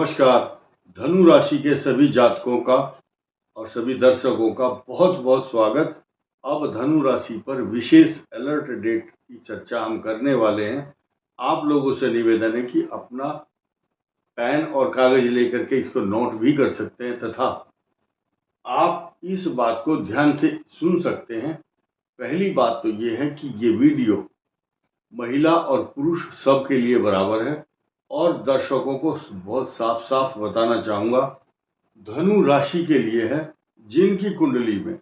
नमस्कार। धनु राशि के सभी जातकों का और सभी दर्शकों का बहुत बहुत स्वागत। अब धनु राशि पर विशेष अलर्ट डेट की चर्चा हम करने वाले हैं। आप लोगों से निवेदन है कि अपना पेन और कागज लेकर के इसको नोट भी कर सकते हैं तथा आप इस बात को ध्यान से सुन सकते हैं। पहली बात तो ये है कि ये वीडियो महिला और पुरुष सबके लिए बराबर है और दर्शकों को बहुत साफ साफ बताना चाहूंगा, धनु राशि के लिए है जिनकी कुंडली में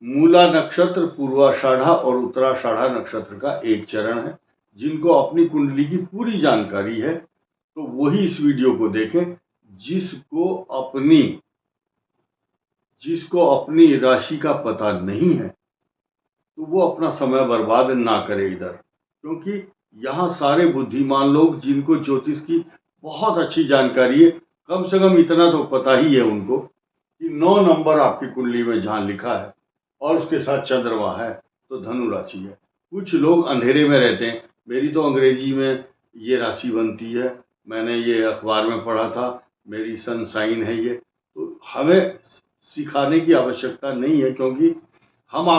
मूला नक्षत्र, पूर्वाषाढ़ा और उत्तराषाढ़ा नक्षत्र का एक चरण है। जिनको अपनी कुंडली की पूरी जानकारी है तो वही इस वीडियो को देखें। जिसको अपनी राशि का पता नहीं है तो वो अपना समय बर्बाद ना करे इधर, क्योंकि यहाँ सारे बुद्धिमान लोग जिनको ज्योतिष की बहुत अच्छी जानकारी है, कम से कम इतना तो पता ही है उनको कि 9 नंबर आपकी कुंडली में जहाँ लिखा है और उसके साथ चंद्रमा है तो धनु राशि है। कुछ लोग अंधेरे में रहते हैं, मेरी तो अंग्रेजी में ये राशि बनती है, मैंने ये अखबार में पढ़ा था, मेरी सन साइन है ये। तो हमें सिखाने की आवश्यकता नहीं है, क्योंकि हम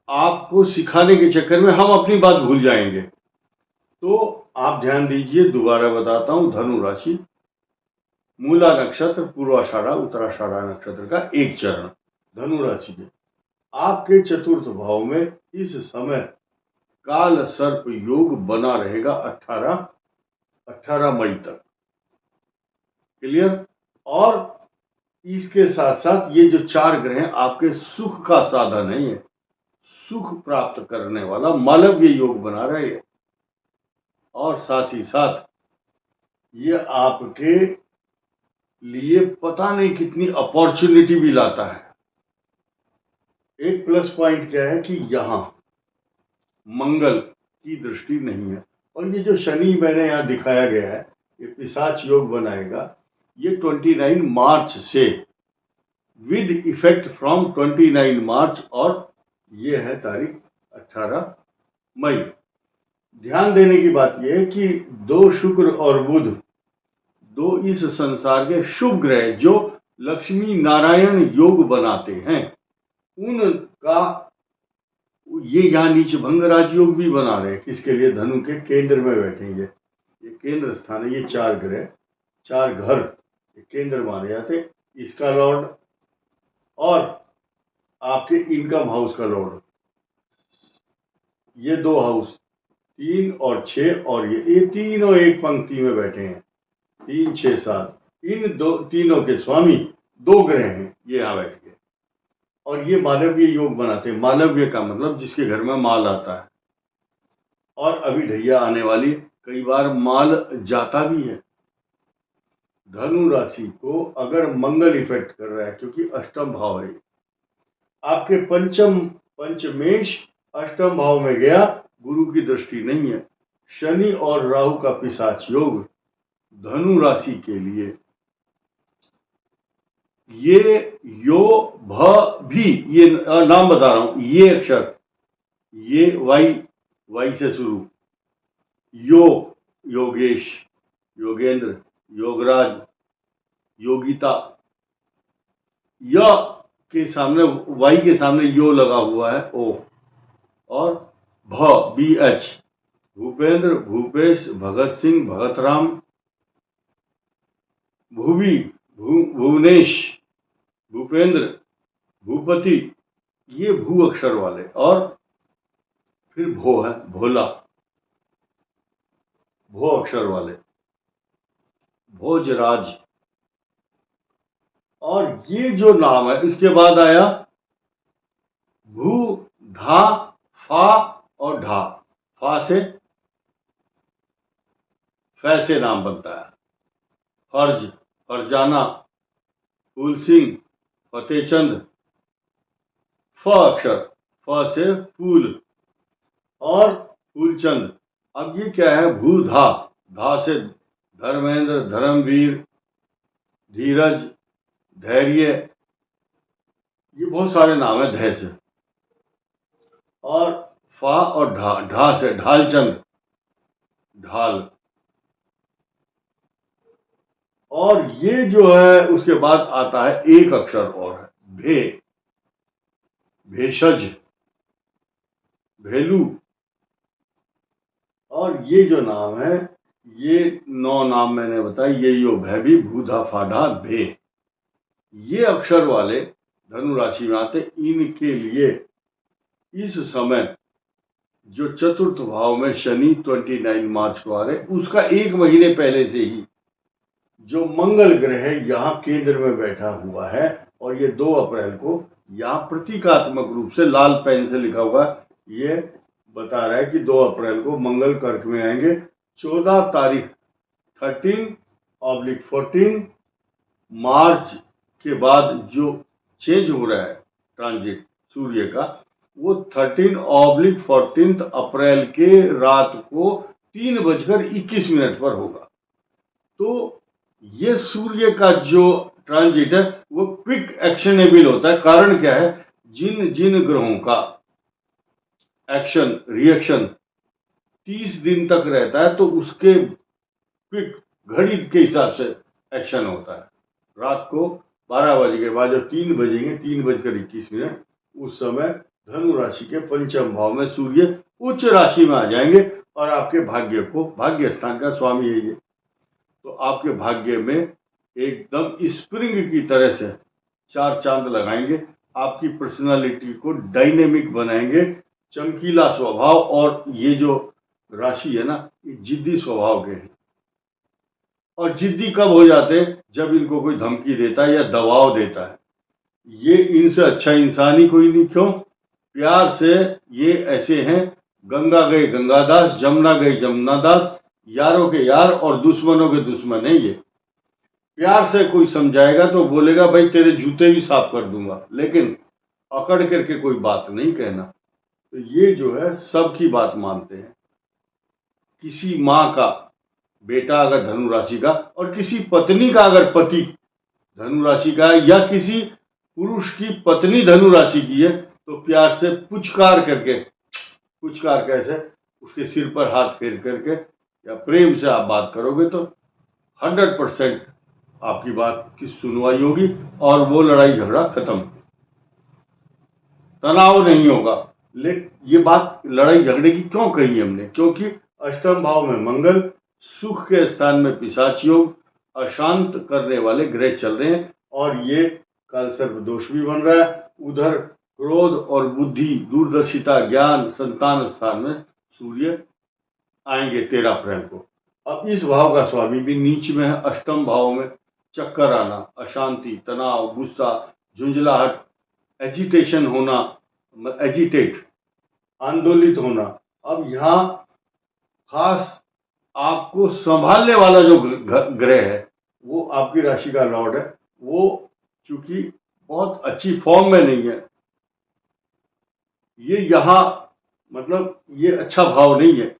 आपको सिखाने के चक्कर में हम अपनी बात भूल जाएंगे। तो आप ध्यान दीजिए, दोबारा बताता हूं। धनु राशि, मूला नक्षत्र, पूर्वाषाढ़ा उत्तराषाढ़ा नक्षत्र का एक चरण। धनु राशि के आपके चतुर्थ भाव में इस समय काल सर्प योग बना रहेगा 18 मई तक। क्लियर? और इसके साथ साथ ये जो 4 ग्रह आपके सुख का साधन है, ये सुख प्राप्त करने वाला मालव्य योग बना रहे हैं और साथ ही साथ ये आपके लिए पता नहीं कितनी अपॉर्चुनिटी भी लाता है। एक प्लस पॉइंट क्या है कि यहाँ मंगल की दृष्टि नहीं है और ये जो शनि मैंने यहाँ दिखाया गया है, ये पिशाच योग बनाएगा। ये 29 मार्च से विद इफेक्ट फ्रॉम 29 मार्च और ये है तारीख 18 मई। ध्यान देने की बात यह है कि 2 शुक्र और बुध, 2 इस संसार के शुभ ग्रह जो लक्ष्मी नारायण योग बनाते हैं, उनका ये यहाँ नीच भंग राजयोग भी बना रहे हैं। किसके लिए? धनु के केंद्र में बैठेंगे। ये केंद्र स्थान है, ये 4 ग्रह, 4 घर ये केंद्र माने जाते। इसका लॉर्ड और आपके इनकम हाउस का लॉर्ड, ये 2 हाउस 3 और 6 और ये तीनों एक पंक्ति में बैठे हैं। 3, 6, 7 इन तीनों के स्वामी 2 ग्रह हैं, ये यहाँ बैठ गए और ये मालव्य योग बनाते हैं। मालव्य का मतलब जिसके घर में माल आता है और अभी ढैया आने वाली, कई बार माल जाता भी है। धनु राशि को अगर मंगल इफेक्ट कर रहा है, क्योंकि अष्टम भाव है, आपके पंचमेश अष्टम भाव में गया, गुरु की दृष्टि नहीं है। शनि और राहु का पिशाच योग धनु राशि के लिए, ये यो भ भी, ये नाम बता रहा हूं, ये अक्षर, ये वाई से शुरू, योगेश, योगेंद्र, योगराज, योगिता, य के सामने, वाई के सामने यो लगा हुआ है, ओ, और BH, भूपेंद्र, भूपेश, भगत सिंह, भगत राम, भूवी, भुवनेश, भूपेंद्र, भूपति, ये भू अक्षर वाले, और फिर भो है, भोला, भो अक्षर वाले, भोजराज। और ये जो नाम है, इसके बाद आया भू, धा, फा और ढा। फा से फैसे नाम बनता है। फर्ज, फरजाना, फूल सिंह, फतेहचंद, फ अक्षर, फ से फूल और फूलचंद। अब ये क्या है? भूधा, धा से धर्मेंद्र, धर्मवीर, धीरज, धैर्य, ये बहुत सारे नाम है धै से। और फा और ढा, ढा से ढालचंद, ढाल। और ये जो है उसके बाद आता है एक अक्षर और है, भे, भेषज, भेलू। और ये जो नाम है, ये 9 नाम मैंने बताया, ये यो भैभी भूधा फाढ़ा भे, ये अक्षर वाले धनु राशि में आते। इनके लिए इस समय जो चतुर्थ भाव में शनि 29 मार्च को आ रहे, उसका 1 महीने पहले से ही जो मंगल ग्रह यहाँ केंद्र में बैठा हुआ है, और ये 2 अप्रैल को यहाँ प्रतीकात्मक रूप से लाल पेन से लिखा हुआ ये बता रहा है कि 2 अप्रैल को मंगल कर्क में आएंगे। 14 तारीख 13/14 मार्च के बाद जो चेंज हो रहा है ट्रांजिट सूर्य का, वो 13/14 अप्रैल के रात को 3:21 पर होगा। तो ये सूर्य का जो ट्रांजिट है वो क्विक एक्शनेबल होता है। कारण क्या है, जिन जिन ग्रहों का एक्शन रिएक्शन 30 दिन तक रहता है, तो उसके क्विक घड़ी के हिसाब से एक्शन होता है। रात को 12 बजे के बाद जो 3 बजेंगे, 3:21, उस समय धनु राशि के पंचम भाव में सूर्य उच्च राशि में आ जाएंगे और आपके भाग्य को, भाग्य स्थान का स्वामी है ये, तो आपके भाग्य में एकदम स्प्रिंग की तरह से 4 चांद लगाएंगे। आपकी पर्सनालिटी को डायनेमिक बनाएंगे, चमकीला स्वभाव। और ये जो राशि है ना, ये जिद्दी स्वभाव के हैं। और जिद्दी कब हो जाते हैं, जब इनको कोई धमकी देता है या दबाव देता है। ये इनसे अच्छा इंसान ही कोई नहीं। क्यों? प्यार से ये ऐसे हैं, गंगा गए गंगादास, जमुना गए जमुनादास, यारों के यार और दुश्मनों के दुश्मन है ये। प्यार से कोई समझाएगा तो बोलेगा भाई तेरे जूते भी साफ कर दूंगा, लेकिन अकड़ करके कोई बात नहीं कहना। तो ये जो है सबकी बात मानते हैं। किसी माँ का बेटा अगर धनु राशि का, और किसी पत्नी का अगर पति धनु राशि का है, या किसी पुरुष की पत्नी धनु राशि की है, तो प्यार से पुचकार करके, पुचकार कैसे, उसके सिर पर हाथ फेर करके या प्रेम से आप बात करोगे तो 100% आपकी बात की सुनवाई होगी और वो लड़ाई झगड़ा खत्म, तनाव नहीं होगा। लेकिन ये बात लड़ाई झगड़े की क्यों कही हमने? क्योंकि अष्टम भाव में मंगल, सुख के स्थान में पिशाच योग, अशांत करने वाले ग्रह चल रहे हैं, और ये काल सर्प दोष भी बन रहा है। उधर क्रोध और बुद्धि, दूरदर्शिता, ज्ञान, संतान स्थान में सूर्य आएंगे 13 अप्रैल को। अब इस भाव का स्वामी भी नीच में है, अष्टम भाव में। चक्कर आना, अशांति, तनाव, गुस्सा, झुंझलाहट, एजिटेशन होना, एजिटेट, आंदोलित होना। अब यहाँ खास आपको संभालने वाला जो ग्रह है वो आपकी राशि का लॉर्ड है, वो चूंकि बहुत अच्छी फॉर्म में नहीं है, ये यहाँ मतलब ये अच्छा भाव नहीं है,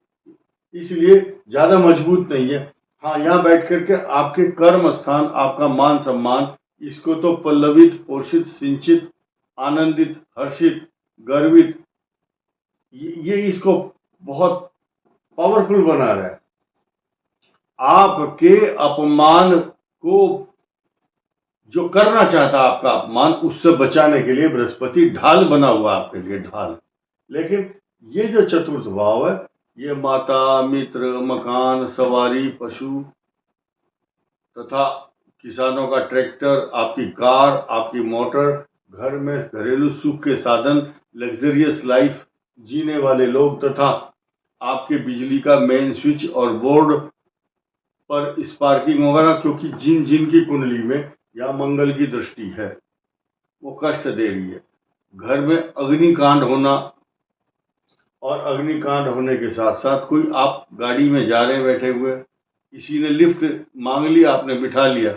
इसलिए ज्यादा मजबूत नहीं है। हाँ, यहाँ बैठ करके आपके कर्म स्थान, आपका मान सम्मान, इसको तो पल्लवित, पोषित, सिंचित, आनंदित, हर्षित, गर्वित, ये इसको बहुत पावरफुल बना रहा है। आपके अपमान को जो करना चाहता है, आपका अपमान, उससे बचाने के लिए बृहस्पति ढाल बना हुआ आपके लिए, ढाल। लेकिन ये जो चतुर्थ भाव है, ये माता, मित्र, मकान, सवारी, पशु तथा किसानों का ट्रैक्टर, आपकी कार, आपकी मोटर, घर में घरेलू सुख के साधन, लग्जरियस लाइफ जीने वाले लोग, तथा आपके बिजली का मेन स्विच और बोर्ड पर स्पार्किंग होगा ना, क्योंकि जिन जिन की कुंडली में या मंगल की दृष्टि है वो कष्ट दे रही है। घर में अग्निकांड होना, और अग्निकांड होने के साथ साथ कोई, आप गाड़ी में जा रहे हैं बैठे हुए, किसी ने लिफ्ट मांग लिया, आपने बिठा लिया,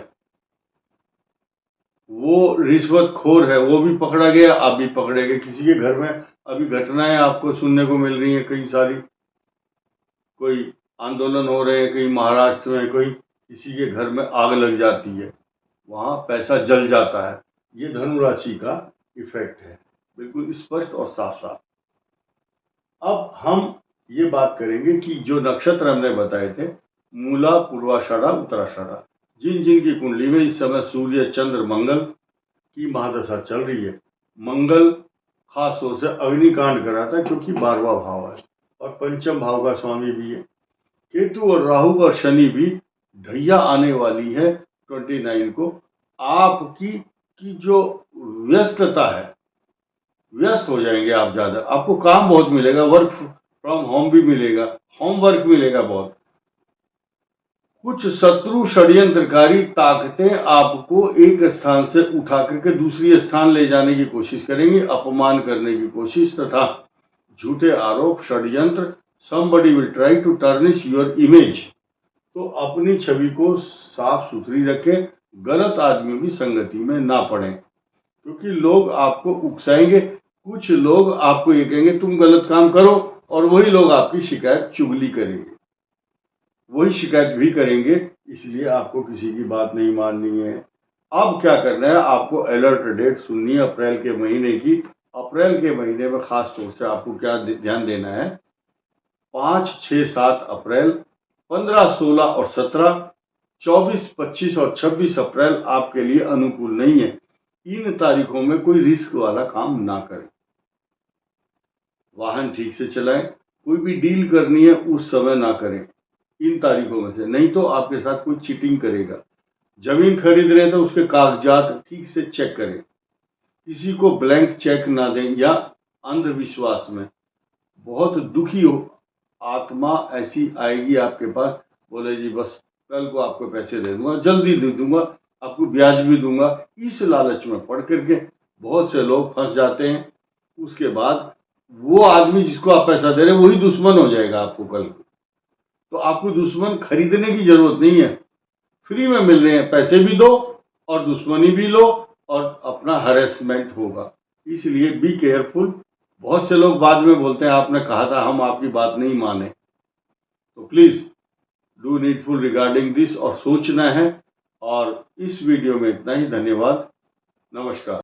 वो रिश्वतखोर है, वो भी पकड़ा गया, आप भी पकड़े गए। किसी के घर में अभी घटनाएं आपको सुनने को मिल रही हैं कई सारी, कोई आंदोलन हो रहे हैं, कहीं महाराष्ट्र में कोई किसी के घर में आग लग जाती है, वहां पैसा जल जाता है। ये धनु राशि का इफेक्ट है, बिल्कुल स्पष्ट और साफ साफ। अब हम ये बात करेंगे कि जो नक्षत्र हमने बताए थे, मूला, पूर्वाषाढ़ा, उत्तराषाढ़ा, जिन जिन की कुंडली में इस समय सूर्य, चंद्र, मंगल की महादशा चल रही है। मंगल खास तौर से अग्निकांड कराता है क्योंकि 12वां भाव है और पंचम भाव का स्वामी भी है। केतु और राहु और शनि भी ढैया आने वाली है 29 को। आपकी जो व्यस्तता है, व्यस्त हो जाएंगे आप ज्यादा, आपको काम बहुत मिलेगा, वर्क फ्रॉम होम भी मिलेगा, होमवर्क मिलेगा बहुत। कुछ शत्रु षड्यंत्रकारी ताकतें आपको एक स्थान से उठा करके दूसरी स्थान ले जाने की कोशिश करेंगी, अपमान करने की कोशिश तथा झूठे आरोप, षड्यंत्र। somebody will try to tarnish your image। तो अपनी छवि को साफ सुथरी रखें, गलत आदमियों की संगति में ना पड़े क्योंकि लोग आपको उकसाएंगे। कुछ लोग आपको ये कहेंगे तुम गलत काम करो और वही लोग आपकी शिकायत चुगली करेंगे, वही शिकायत भी करेंगे। इसलिए आपको किसी की बात नहीं माननी है। अब क्या करना है, आपको अलर्ट डेट सुननी है अप्रैल के महीने की। अप्रैल के महीने में खास तौर से आपको क्या ध्यान देना है, 5, 6, 7 अप्रैल, 15, 16 और 17, 24, 25 और 26 अप्रैल आपके लिए अनुकूल नहीं है। इन तारीखों में कोई रिस्क वाला काम ना करें, वाहन ठीक से चलाएं, कोई भी डील करनी है उस समय ना करें इन तारीखों में से, नहीं तो आपके साथ कोई चीटिंग करेगा। जमीन खरीद रहे तो उसके कागजात ठीक से चेक करें, किसी को ब्लैंक चेक ना दें या अंधविश्वास में बहुत दुखी हो। आत्मा ऐसी आएगी आपके पास, बोले जी बस कल को आपको पैसे दे दूंगा, जल्दी दे दूंगा, आपको ब्याज भी दूंगा। इस लालच में पड़ करके बहुत से लोग फंस जाते हैं। उसके बाद वो आदमी जिसको आप पैसा दे रहे हैं वही दुश्मन हो जाएगा आपको कल को। तो आपको दुश्मन खरीदने की जरूरत नहीं है, फ्री में मिल रहे हैं, पैसे भी दो और दुश्मनी भी लो और अपना हरेसमेंट होगा। इसलिए बी केयरफुल। बहुत से लोग बाद में बोलते हैं आपने कहा था, हम आपकी बात नहीं माने। तो please do needful regarding this और सोचना है। और इस वीडियो में इतना ही। धन्यवाद, नमस्कार।